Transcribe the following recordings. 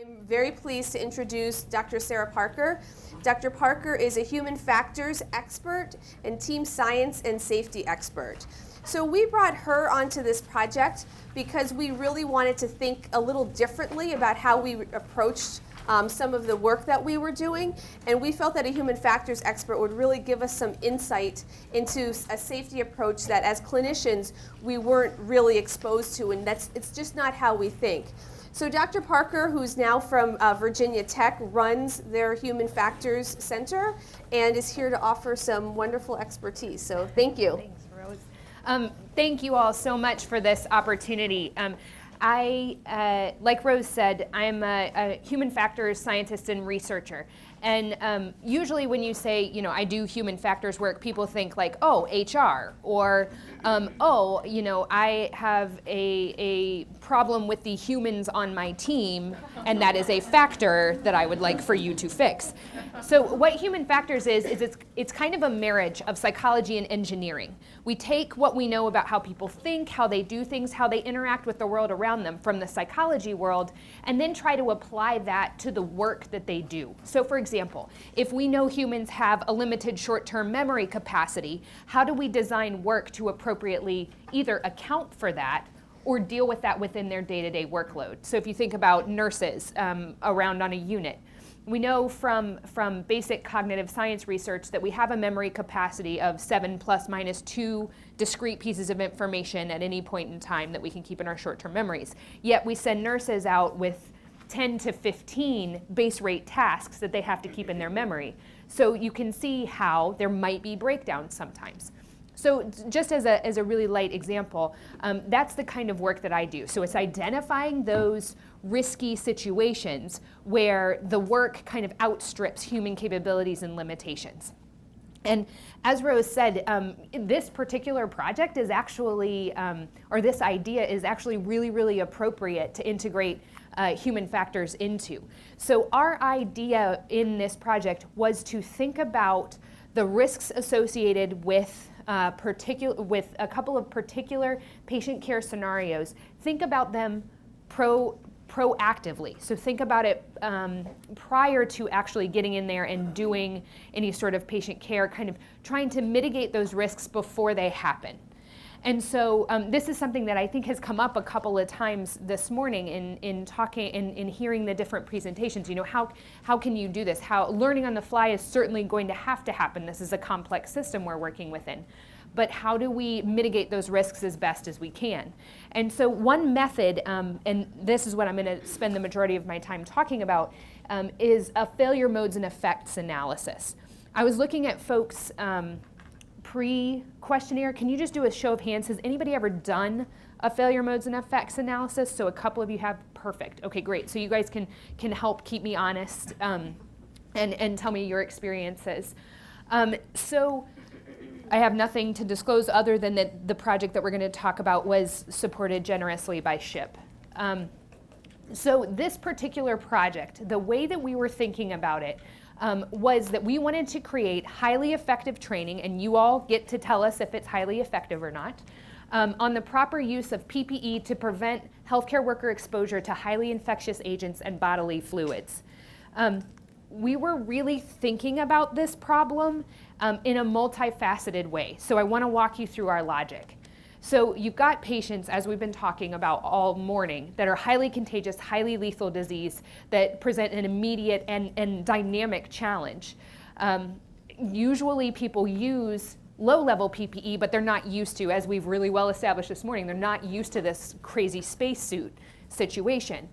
I'm very pleased to introduce Dr. Sarah Parker. Dr. Parker is a human factors expert and team science and safety expert. So we brought her onto this project because we really wanted to think a little differently about how we approached some of the work that we were doing, and we felt that a human factors expert would really give us some insight into a safety approach that as clinicians we weren't really exposed to, and it's just not how we think. So Dr. Parker, who's now from Virginia Tech, runs their Human Factors Center and is here to offer some wonderful expertise. So thank you. Thanks, Rose. Thank you all so much for this opportunity. Like Rose said, I'm a human factors scientist and researcher. And usually when you say, I do human factors work, people think like, oh, HR, or I have a problem with the humans on my team, and that is a factor that I would like for you to fix. So what human factors is it's kind of a marriage of psychology and engineering. We take what we know about how people think, how they do things, how they interact with the world around them from the psychology world, and then try to apply that to the work that they do. So for example, if we know humans have a limited short-term memory capacity, how do we design work to appropriately either account for that or deal with that within their day-to-day workload? So if you think about nurses around on a unit, we know from basic cognitive science research that we have a memory capacity of 7 ± 2 discrete pieces of information at any point in time that we can keep in our short-term memories. Yet we send nurses out with 10 to 15 base rate tasks that they have to keep in their memory. So you can see how there might be breakdowns sometimes. So just as a really light example, that's the kind of work that I do. So it's identifying those risky situations where the work kind of outstrips human capabilities and limitations. And as Rose said, this particular project is actually, or this idea is actually really, really appropriate to integrate human factors into. So our idea in this project was to think about the risks associated with a couple of particular patient care scenarios. Think about them proactively. So think about it prior to actually getting in there and doing any sort of patient care, kind of trying to mitigate those risks before they happen. And so this is something that I think has come up a couple of times this morning in talking, in hearing the different presentations. How can you do this? How learning on the fly is certainly going to happen. This is a complex system we're working within. But how do we mitigate those risks as best as we can? And so one method, and this is what I'm going to spend the majority of my time talking about, is a failure modes and effects analysis. I was looking at folks' pre-questionnaire. Can you just do a show of hands? Has anybody ever done a failure modes and effects analysis? So a couple of you have. Perfect. Okay, great. So you guys can help keep me honest and tell me your experiences. So I have nothing to disclose other than that the project that we're going to talk about was supported generously by SHIP. So this particular project, the way that we were thinking about it was that we wanted to create highly effective training, and you all get to tell us if it's highly effective or not, on the proper use of PPE to prevent healthcare worker exposure to highly infectious agents and bodily fluids. We were really thinking about this problem in a multifaceted way. So I want to walk you through our logic. So you've got patients, as we've been talking about all morning, that are highly contagious, highly lethal disease that present an immediate and dynamic challenge. Usually people use low-level PPE, but they're not used to, as we've really well established this morning, they're not used to this crazy spacesuit situation.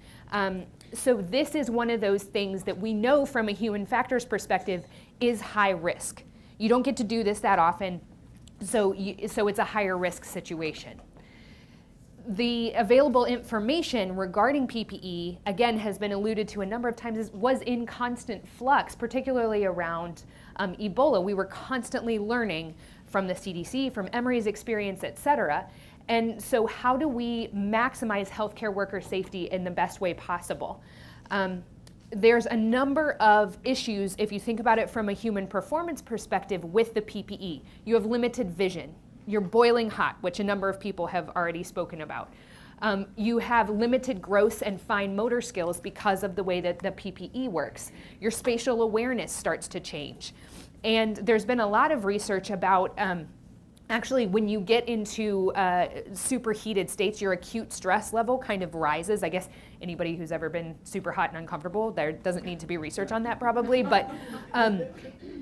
So this is one of those things that we know from a human factors perspective is high risk. You don't get to do this that often, so it's a higher risk situation. The available information regarding PPE, again, has been alluded to a number of times, was in constant flux, particularly around Ebola. We were constantly learning from the CDC, from Emory's experience, et cetera. And so how do we maximize healthcare worker safety in the best way possible? There's a number of issues, if you think about it from a human performance perspective, with the PPE. You have limited vision. You're boiling hot, which a number of people have already spoken about. You have limited gross and fine motor skills because of the way that the PPE works. Your spatial awareness starts to change. And there's been a lot of research about actually, when you get into superheated states, your acute stress level kind of rises. I guess anybody who's ever been super hot and uncomfortable, there doesn't need to be research on that probably, but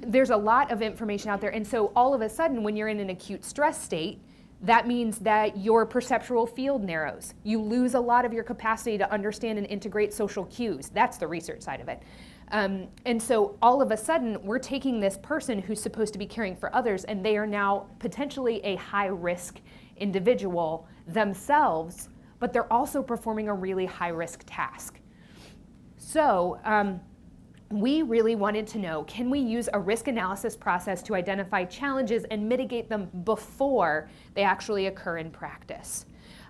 there's a lot of information out there. And so all of a sudden, when you're in an acute stress state, that means that your perceptual field narrows. You lose a lot of your capacity to understand and integrate social cues. That's the research side of it. And so all of a sudden, we're taking this person who's supposed to be caring for others, and they are now potentially a high-risk individual themselves, but they're also performing a really high-risk task. So we really wanted to know, can we use a risk analysis process to identify challenges and mitigate them before they actually occur in practice?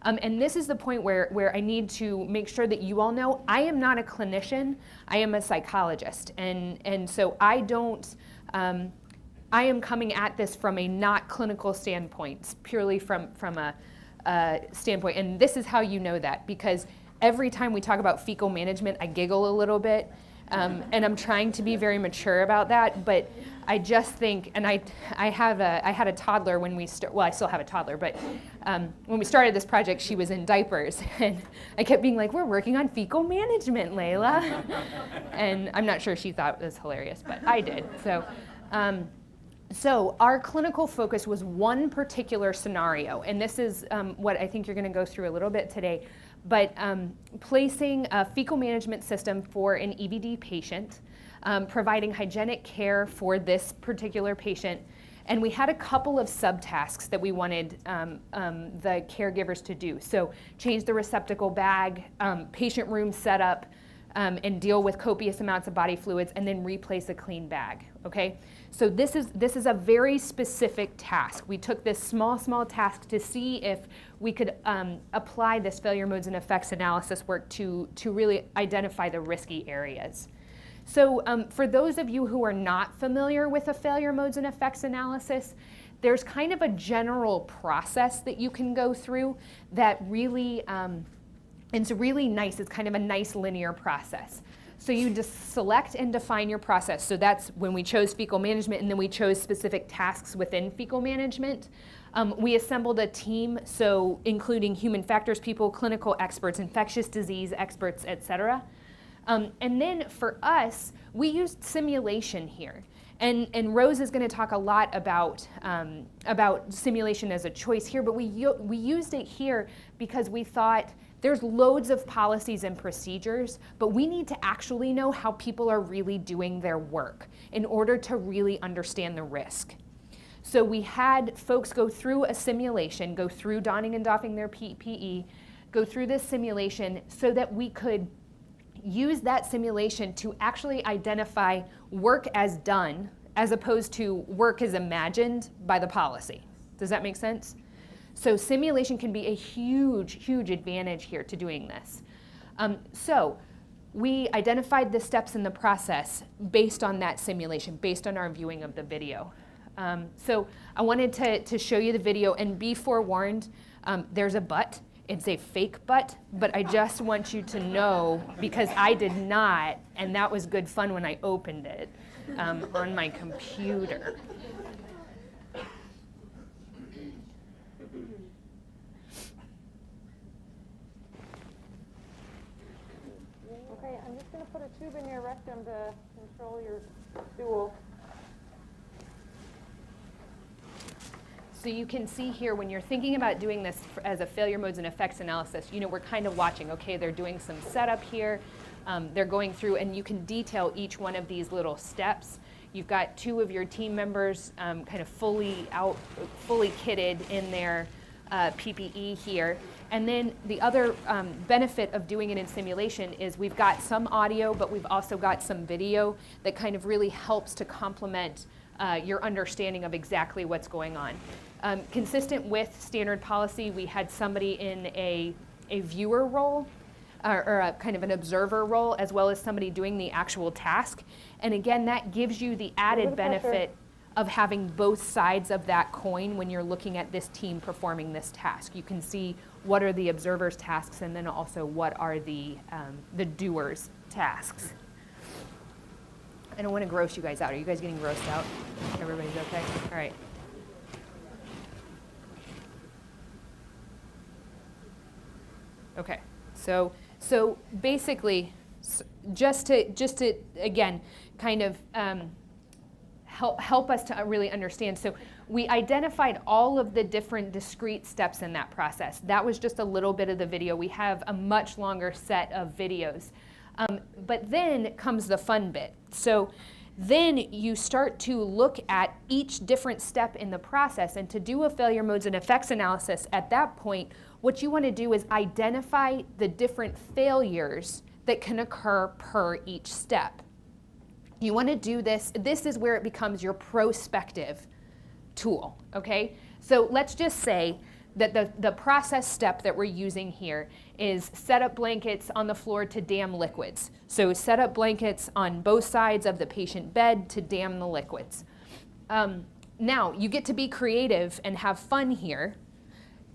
And this is the point where I need to make sure that you all know I am not a clinician, I am a psychologist. And so I am coming at this from a not clinical standpoint, purely from a standpoint. And this is how you know that, because every time we talk about fecal management, I giggle a little bit. And I'm trying to be very mature about that, but I just think, and I had a toddler when we well, I still have a toddler, but when we started this project, she was in diapers, and I kept being like, we're working on fecal management, Layla. And I'm not sure she thought it was hilarious, but I did. So our clinical focus was one particular scenario, and this is what I think you're going to go through a little bit today. But placing a fecal management system for an EBD patient, providing hygienic care for this particular patient, and we had a couple of subtasks that we wanted the caregivers to do. So change the receptacle bag, patient room setup, and deal with copious amounts of body fluids, and then replace a clean bag, okay? So this is a very specific task. We took this small task to see if we could apply this failure modes and effects analysis work to really identify the risky areas. So for those of you who are not familiar with a failure modes and effects analysis, there's kind of a general process that you can go through that really, it's really nice. It's kind of a nice linear process. So you just select and define your process. So that's when we chose fecal management, and then we chose specific tasks within fecal management. We assembled a team, so including human factors people, clinical experts, infectious disease experts, et cetera. And then for us, we used simulation here. And Rose is going to talk a lot about simulation as a choice here, but we used it here because we thought there's loads of policies and procedures, but we need to actually know how people are really doing their work in order to really understand the risk. So we had folks go through a simulation, go through donning and doffing their PPE, go through this simulation so that we could use that simulation to actually identify work as done as opposed to work as imagined by the policy. Does that make sense? So simulation can be a huge advantage here to doing this. So we identified the steps in the process based on that simulation, based on our viewing of the video. So I wanted to show you the video, and be forewarned, there's a butt. It's a fake butt, but I just want you to know, because I did not, and that was good fun when I opened it on my computer. Okay, I'm just going to put a tube in your rectum to control your stool. So you can see here, when you're thinking about doing this as a failure modes and effects analysis, we're kind of watching, okay, they're doing some setup here, they're going through, and you can detail each one of these little steps. You've got two of your team members kind of fully kitted in their PPE here. And then the other benefit of doing it in simulation is we've got some audio, but we've also got some video that kind of really helps to complement your understanding of exactly what's going on. Consistent with standard policy, we had somebody in a viewer role, or a kind of an observer role, as well as somebody doing the actual task. And again, that gives you the added benefit of having both sides of that coin when you're looking at this team performing this task. You can see what are the observer's tasks, and then also what are the doer's tasks. I don't want to gross you guys out. Are you guys getting grossed out? Everybody's okay? All right. Okay, so basically, just to again, kind of help us to really understand. So we identified all of the different discrete steps in that process. That was just a little bit of the video. We have a much longer set of videos. But then comes the fun bit. So then you start to look at each different step in the process, and to do a failure modes and effects analysis at that point, what you want to do is identify the different failures that can occur per each step. You want to do this. This is where it becomes your prospective tool, okay? So let's just say that the process step that we're using here is set up blankets on the floor to dam liquids. So set up blankets on both sides of the patient bed to dam the liquids. Now, you get to be creative and have fun here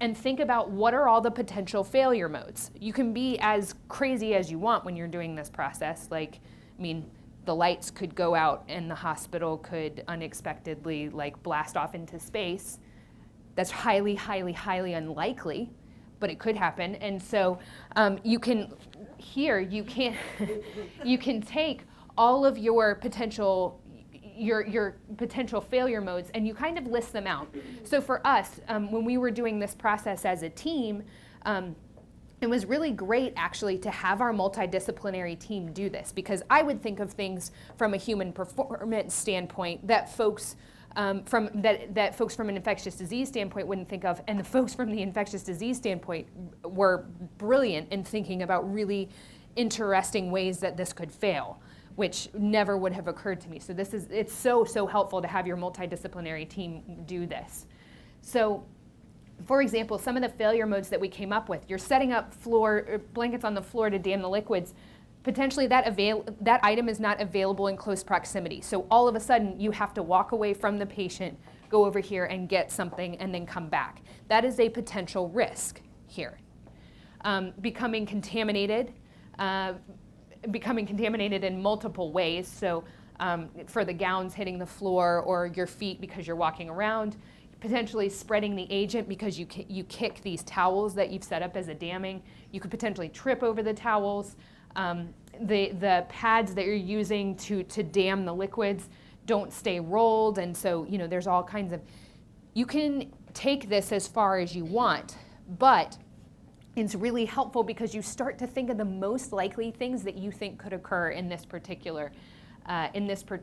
and think about what are all the potential failure modes. You can be as crazy as you want when you're doing this process. Like, I mean, the lights could go out and the hospital could unexpectedly blast off into space. That's highly, highly, highly unlikely, but it could happen. And so you can take all of your potential failure modes and you kind of list them out. So for us, when we were doing this process as a team, it was really great actually to have our multidisciplinary team do this, because I would think of things from a human performance standpoint that folks from an infectious disease standpoint wouldn't think of, and the folks from the infectious disease standpoint were brilliant in thinking about really interesting ways that this could fail, which never would have occurred to me. So it's so helpful to have your multidisciplinary team do this. So, for example, some of the failure modes that we came up with, you're setting up blankets on the floor to dam the liquids. Potentially that item is not available in close proximity. So all of a sudden you have to walk away from the patient, go over here and get something and then come back. That is a potential risk here. Becoming contaminated in multiple ways. So for the gowns hitting the floor or your feet because you're walking around, potentially spreading the agent because you kick these towels that you've set up as a damming. You could potentially trip over the towels. The pads that you're using to dam the liquids don't stay rolled, and so there's all kinds of. You can take this as far as you want, but it's really helpful because you start to think of the most likely things that you think could occur in this particular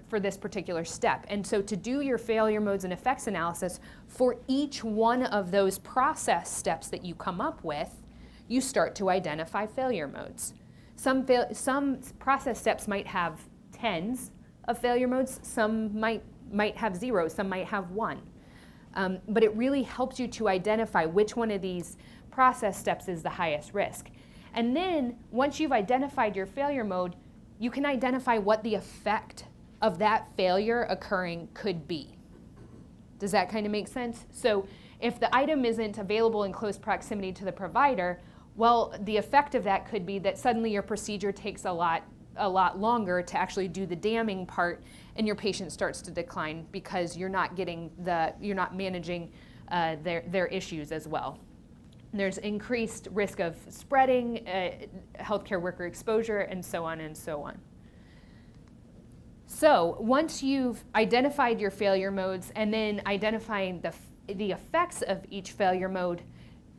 for this particular step. And so to do your failure modes and effects analysis for each one of those process steps that you come up with, you start to identify failure modes. Some process steps might have tens of failure modes, some might have 0, some might have 1. But it really helps you to identify which one of these process steps is the highest risk. And then once you've identified your failure mode, you can identify what the effect of that failure occurring could be. Does that kind of make sense? So if the item isn't available in close proximity to the provider, well, the effect of that could be that suddenly your procedure takes a lot longer to actually do the damming part, and your patient starts to decline because you're not managing their issues as well. There's increased risk of spreading, healthcare worker exposure, and so on and so on. So once you've identified your failure modes and then identifying the effects of each failure mode,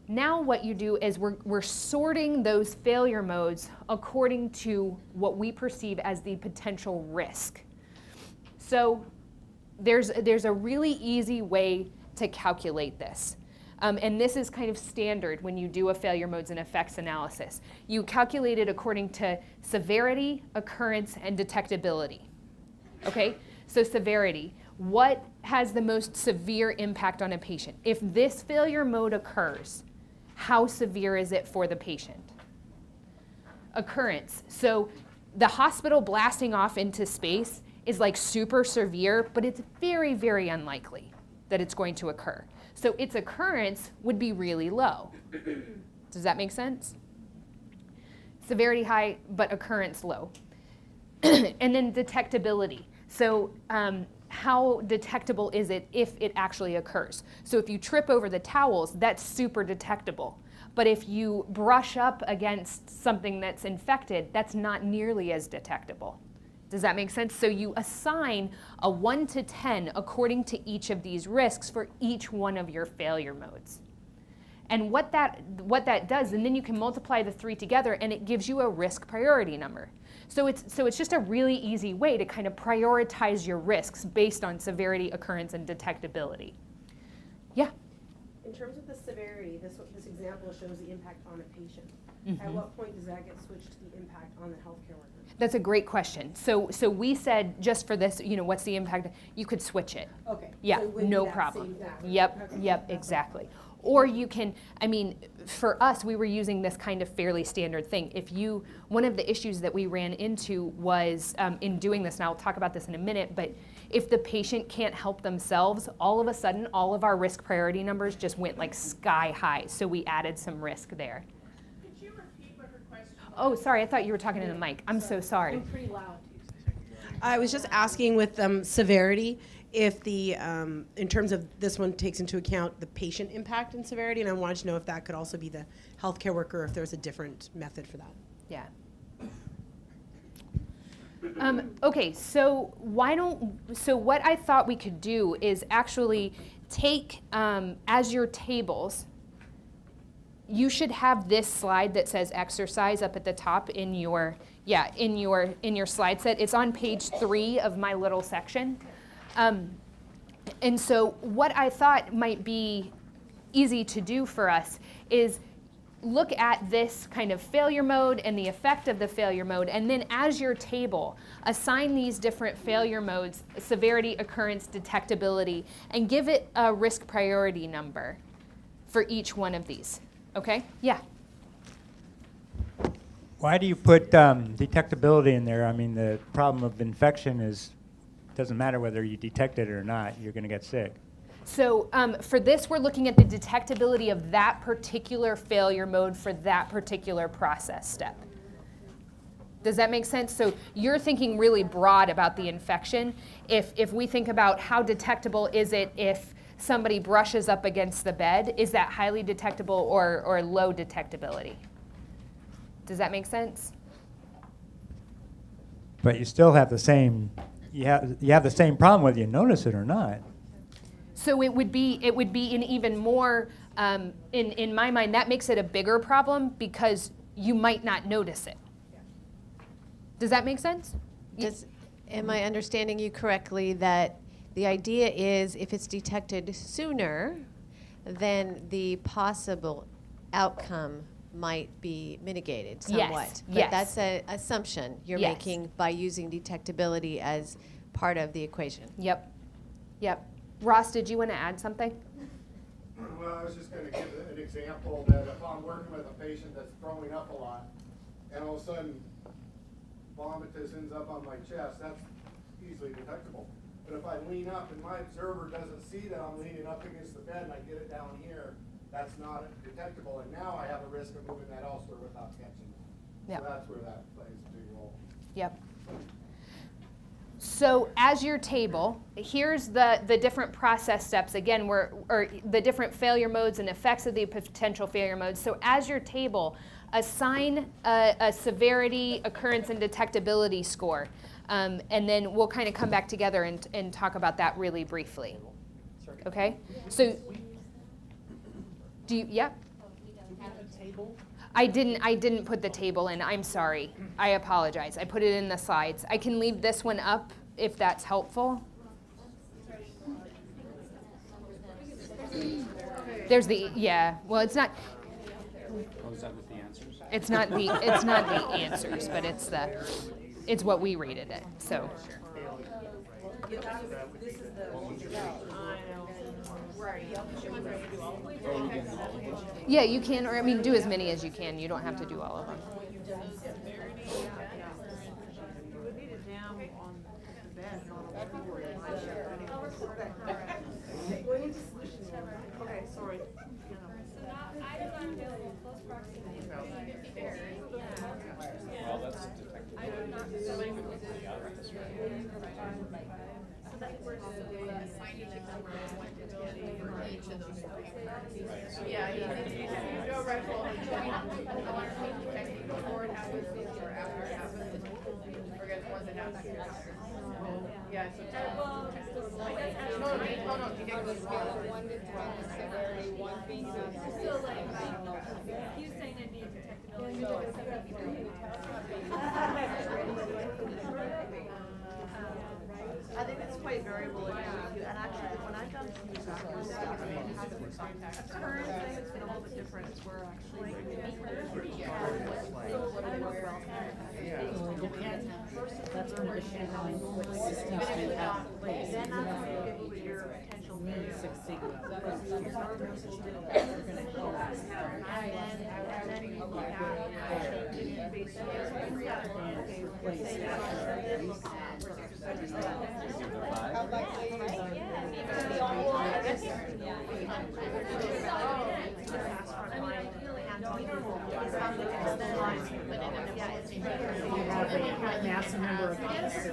now what you do is we're sorting those failure modes according to what we perceive as the potential risk. So there's a really easy way to calculate this. And this is kind of standard when you do a failure modes and effects analysis. You calculate it according to severity, occurrence, and detectability. Okay? So severity. What has the most severe impact on a patient? If this failure mode occurs, how severe is it for the patient? Occurrence. So the hospital blasting off into space is super severe, but it's very, very unlikely that it's going to occur. So its occurrence would be really low. Does that make sense? Severity high, but occurrence low. And then detectability. So how detectable is it if it actually occurs? So if you trip over the towels, that's super detectable. But if you brush up against something that's infected, that's not nearly as detectable. Does that make sense? So you assign a 1 to 10 according to each of these risks for each one of your failure modes. And what that does, and then you can multiply the 3 together, and it gives you a risk priority number. So it's just a really easy way to kind of prioritize your risks based on severity, occurrence, and detectability. Yeah? In terms of the severity, this example shows the impact on a patient. Mm-hmm. At what point does that get switched to the impact on the healthcare worker? That's a great question. So we said just for this, what's the impact? You could switch it. Okay. Yeah, So it wouldn't no be that problem. same factor. Yep, Okay. yep, exactly. Or you can, for us, we were using this kind of fairly standard thing. One of the issues that we ran into was in doing this, and I'll talk about this in a minute, but if the patient can't help themselves, all of a sudden, all of our risk priority numbers just went like sky high. So we added some risk there. Could you repeat what her question was? Oh, sorry, I thought you were talking in the mic. I'm so sorry. I'm pretty loud. I was just asking with severity, if in terms of this one takes into account the patient impact and severity, and I wanted to know if that could also be the healthcare worker, or if there's a different method for that. Yeah. Okay, so what I thought we could do is actually take as your tables. You should have this slide that says exercise up at the top in your slide set. It's on page 3 of my little section. And so what I thought might be easy to do for us is look at this kind of failure mode and the effect of the failure mode, and then as your table, assign these different failure modes, severity, occurrence, detectability, and give it a risk priority number for each one of these. Okay? Yeah. Why do you put detectability in there? I mean, the problem of infection doesn't matter whether you detect it or not, you're going to get sick. So for this, we're looking at the detectability of that particular failure mode for that particular process step. Does that make sense? So you're thinking really broad about the infection. If we think about how detectable is it if somebody brushes up against the bed, is that highly detectable or low detectability? Does that make sense? But you still have the same, you have the same problem whether you notice it or not. So it would be an even more, in my mind, that makes it a bigger problem because you might not notice it. Does that make sense? Am I understanding you correctly that the idea is if it's detected sooner, then the possible outcome might be mitigated somewhat? But yes. that's an assumption you're Yes. making by using detectability as part of the equation. Yep. Ross, did you want to add something? Well, I was just going to give an example that if I'm working with a patient that's throwing up a lot, and all of a sudden vomitus ends up on my chest, that's easily detectable. But if I lean up and my observer doesn't see that I'm leaning up against the bed and I get it down here, that's not detectable. And now I have a risk of moving that elsewhere without catching it. Yep. So that's where that plays a big role. Yep. So as your table, here's the different process steps. Again, or the different failure modes and effects of the potential failure modes. So as your table, assign a severity, occurrence, and detectability score. And then we'll kind of come back together and talk about that really briefly. Okay? So, yep? I didn't put the table in. I'm sorry. I apologize. I put it in the slides. I can leave this one up if that's helpful. There's well, it's not. Oh, is that with the answers? It's not the answers, but it's what we rated it. So. Yeah, you can, or do as many as you can. You don't have to do all of them. sorry. Well, that's detectable. Yeah, if you do a rectal, before it happens or after it happens, forget the ones that happen. Yeah, so. No, you get good scale. So like, you saying it'd be detectability. I think it's quite variable, and actually, when I've done some background stuff, I mean, it has a current thing, it's been a little bit different, it's where actually, That's going to depend on what systems you have in place. then that's when you get into your potential failure. Six Sigma. And then you have basically You have a massive number of cases.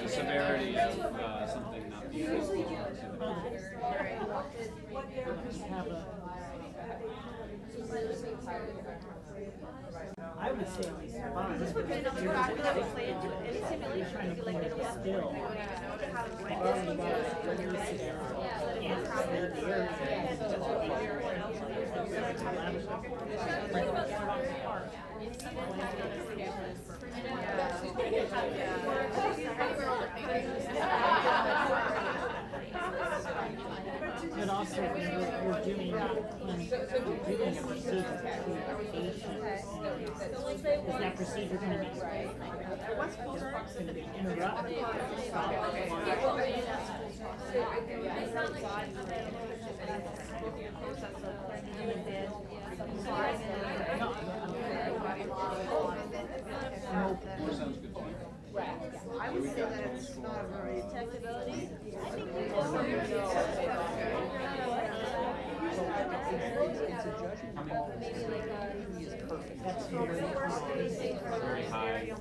The severity of something not being responded I would say we survive. This would be another factor that we play into it. Any simulation would be like, it'll Still. But also, when you're doing a procedure to a patient, is that procedure going to be interrupted? I would say that it's not very detectability. I think That's very high.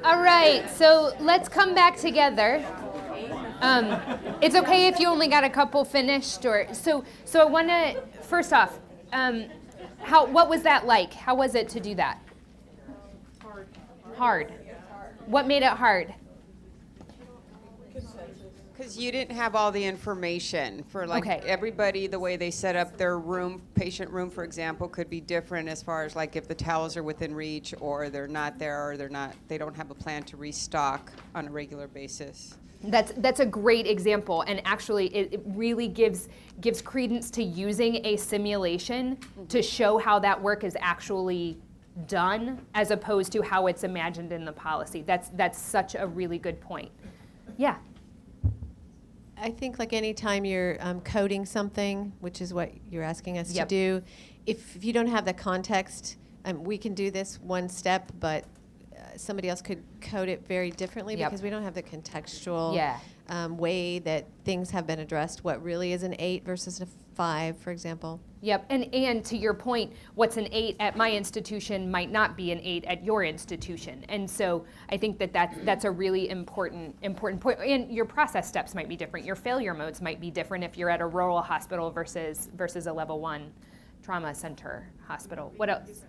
All right, so let's come back together. It's okay if you only got a couple finished, or so I want to first off, what was that like? How was it to do that? Hard. What made it hard? Because you didn't have all the information for Okay. everybody. The way they set up their room, patient room, for example, could be different as far as like if the towels are within reach, or they're not there, or they don't have a plan to restock on a regular basis. That's a great example, and actually it really gives credence to using a simulation to show how that work is actually done, as opposed to how it's imagined in the policy. That's such a really good point. Yeah. I think like any time you're coding something, which is what you're asking us Yep. to do, if you don't have the context, we can do this one step, but somebody else could code it very differently Yep. because we don't have the contextual Yeah. way that things have been addressed, what really is an 8 versus a 5, for example. Yep, and to your point, what's an 8 at my institution might not be an 8 at your institution. And so I think that's a really important point. And your process steps might be different. Your failure modes might be different if you're at a rural hospital versus a level 1 trauma center hospital. What else?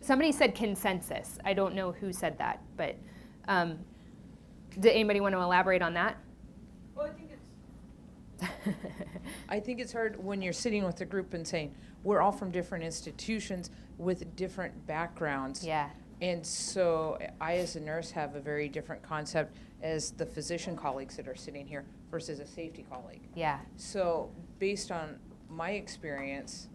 Somebody said consensus. I don't know who said that, but did anybody want to elaborate on that? Well, I think it's I think it's hard when you're sitting with a group and saying, we're all from different institutions with different backgrounds. Yeah. And so I, as a nurse, have a very different concept as the physician colleagues that are sitting here versus a safety colleague. Yeah. So based on my experience,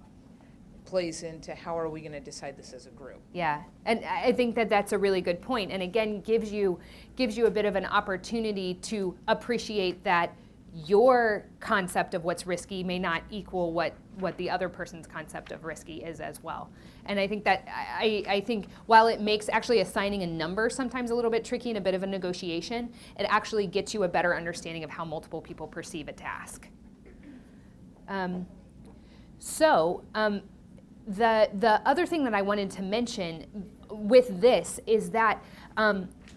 plays into how are we going to decide this as a group. Yeah, and I think that's a really good point. And again, gives you a bit of an opportunity to appreciate that your concept of what's risky may not equal what the other person's concept of risky is as well. And I think that I think while it makes actually assigning a number sometimes a little bit tricky and a bit of a negotiation, it actually gets you a better understanding of how multiple people perceive a task. The other thing that I wanted to mention with this is that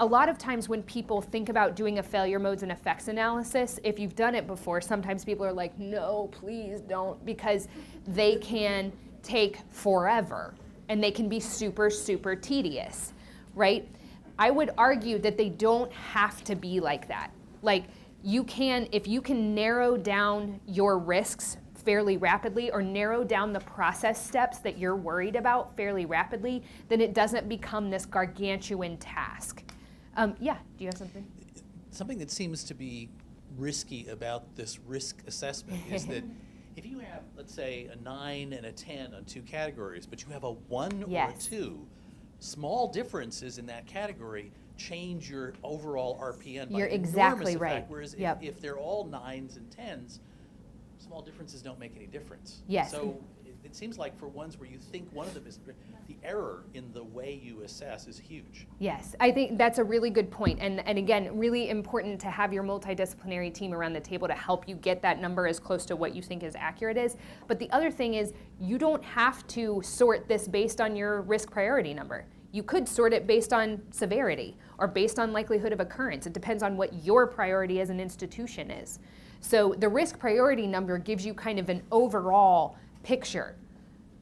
a lot of times when people think about doing a failure modes and effects analysis, if you've done it before, sometimes people are like, no, please don't, because they can take forever and they can be super, super tedious, right? I would argue that they don't have to be like that. Like if you can narrow down your risks fairly rapidly or narrow down the process steps that you're worried about fairly rapidly, then it doesn't become this gargantuan task. Yeah, do you have something? Something that seems to be risky about this risk assessment is that if you have, let's say, a 9 and a 10 on 2 categories, but you have a 1 or a 2, small differences in that category change your overall RPN by You're an exactly enormous right. effect, whereas if they're all 9s and 10s, small differences don't make any difference. Yes. So it seems like for ones where you think one of them is, the error in the way you assess is huge. Yes, I think that's a really good point. And again, really important to have your multidisciplinary team around the table to help you get that number as close to what you think is accurate is. But the other thing is you don't have to sort this based on your risk priority number. You could sort it based on severity or based on likelihood of occurrence. It depends on what your priority as an institution is. So the risk priority number gives you kind of an overall picture,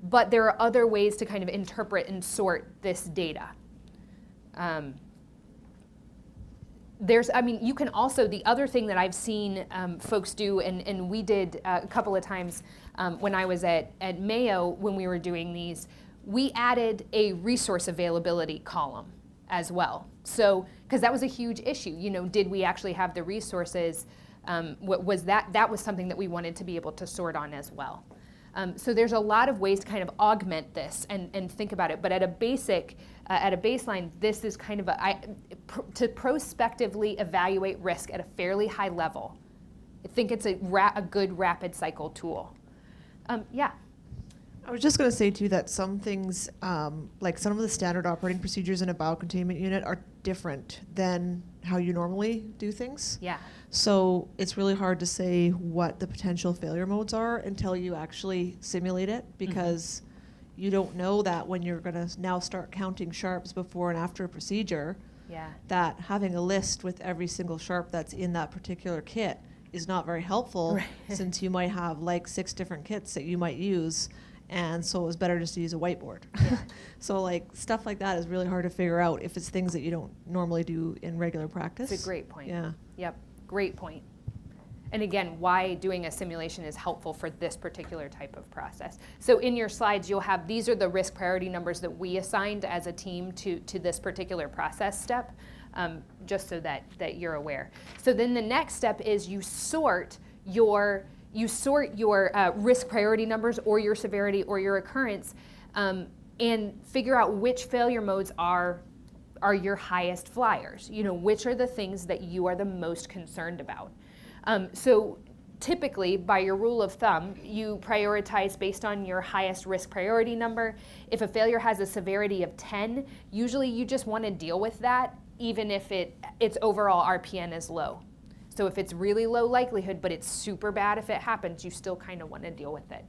but there are other ways to kind of interpret and sort this data. You can also, the other thing that I've seen folks do, and we did a couple of times when I was at Mayo when we were doing these, we added a resource availability column as well. So, because that was a huge issue, did we actually have the resources? That was something that we wanted to be able to sort on as well. So there's a lot of ways to kind of augment this and think about it. But at a baseline, this is kind of to prospectively evaluate risk at a fairly high level. I think it's a good rapid cycle tool. Yeah. I was just going to say too that some things, like some of the standard operating procedures in a biocontainment unit are different than how you normally do things. Yeah. So it's really hard to say what the potential failure modes are until you actually simulate it, because you don't know that when you're going to now start counting sharps before and after a procedure. Yeah. That having a list with every single sharp that's in that particular kit is not very helpful, since you might have like 6 different kits that you might use. And so it was better just to use a whiteboard. Yeah. So like stuff like that is really hard to figure out if it's things that you don't normally do in regular practice. It's a great point. Yeah. Yep, great point. And again, why doing a simulation is helpful for this particular type of process. So in your slides, you'll have, these are the risk priority numbers that we assigned as a team to this particular process step, just so that you're aware. So then the next step is you sort your risk priority numbers or your severity or your occurrence, and figure out which failure modes are your highest flyers. Which are the things that you are the most concerned about. So typically, by your rule of thumb, you prioritize based on your highest risk priority number. If a failure has a severity of 10, usually you just want to deal with that, even if its overall RPN is low. So if it's really low likelihood, but it's super bad if it happens, you still kind of want to deal with it.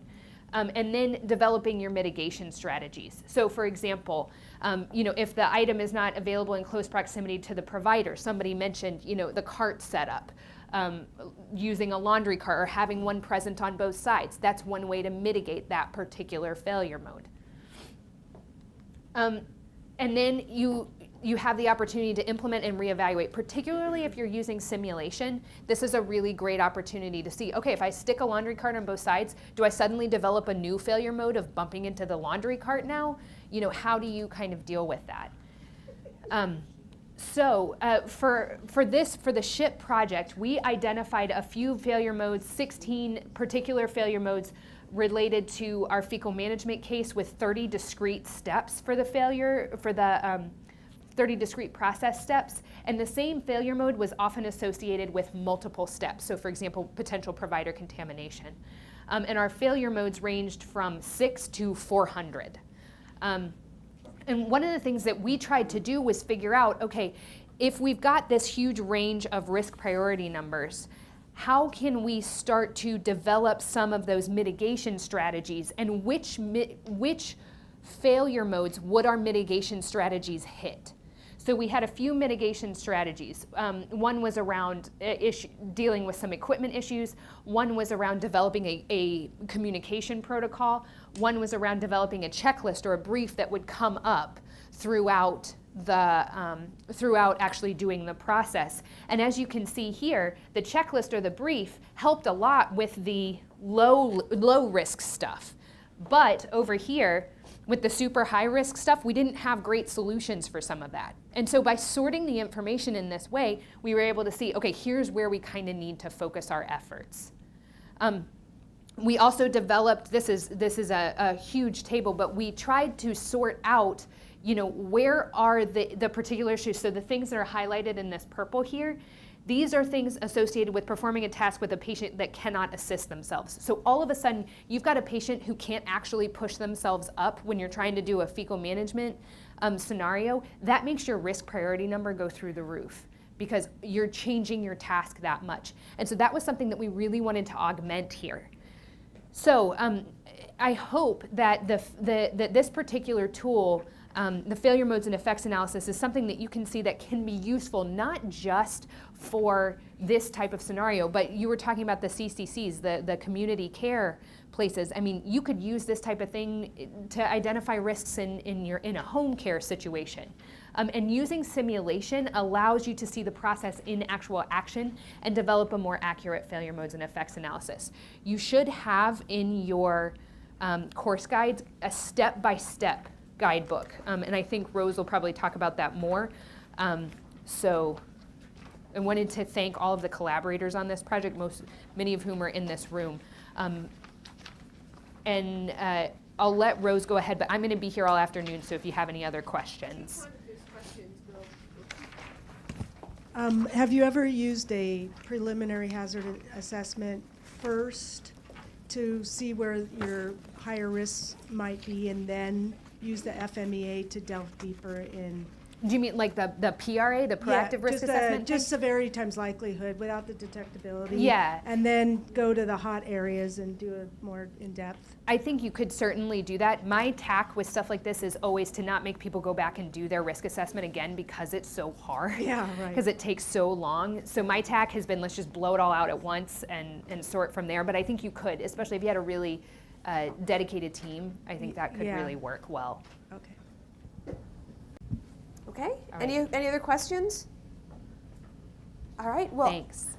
And then developing your mitigation strategies. So for example, if the item is not available in close proximity to the provider, somebody mentioned, the cart setup, using a laundry cart or having one present on both sides. That's one way to mitigate that particular failure mode. And then you have the opportunity to implement and reevaluate, particularly if you're using simulation. This is a really great opportunity to see, okay, if I stick a laundry cart on both sides, do I suddenly develop a new failure mode of bumping into the laundry cart now? How do you kind of deal with that? For the SHIP project, we identified a few failure modes, 16 particular failure modes related to our fecal management case with 30 discrete steps for the failure, 30 discrete process steps, and the same failure mode was often associated with multiple steps. So for example, potential provider contamination. And our failure modes ranged from 6 to 400. And one of the things that we tried to do was figure out, okay, if we've got this huge range of risk priority numbers, how can we start to develop some of those mitigation strategies, and which failure modes would our mitigation strategies hit? So we had a few mitigation strategies. One was around dealing with some equipment issues. One was around developing a communication protocol. One was around developing a checklist or a brief that would come up throughout actually doing the process. And as you can see here, the checklist or the brief helped a lot with the low risk stuff. But over here, with the super high risk stuff, we didn't have great solutions for some of that. And so by sorting the information in this way, we were able to see, okay, here's where we kind of need to focus our efforts. We also developed, this is a huge table, but we tried to sort out, where are the particular issues. So the things that are highlighted in this purple here, these are things associated with performing a task with a patient that cannot assist themselves. So all of a sudden, you've got a patient who can't actually push themselves up when you're trying to do a fecal management scenario. That makes your risk priority number go through the roof because you're changing your task that much. And so that was something that we really wanted to augment here. So I hope that that this particular tool, the failure modes and effects analysis, is something that you can see that can be useful not just for this type of scenario, but you were talking about the CCCs, the community care places. I mean, you could use this type of thing to identify risks in a home care situation. And using simulation allows you to see the process in actual action and develop a more accurate failure modes and effects analysis. You should have in your course guides a step-by-step guidebook, and I think Rose will probably talk about that more. So I wanted to thank all of the collaborators on this project, many of whom are in this room. And I'll let Rose go ahead, but I'm going to be here all afternoon, so if you have any other questions. Have you ever used a preliminary hazard assessment first to see where your higher risks might be, and then use the FMEA to delve deeper in? Do you mean like the PRA, the proactive risk assessment? Just severity times likelihood without the detectability. Yeah. And then go to the hot areas and do a more in-depth. I think you could certainly do that. My tack with stuff like this is always to not make people go back and do their risk assessment again because it's so hard. Yeah, right. Because it takes so long. So my tack has been, let's just blow it all out at once and sort from there. But I think you could, especially if you had a really dedicated team. I think that could really work well. Okay. Okay. All Any other questions? All right. Well, thanks.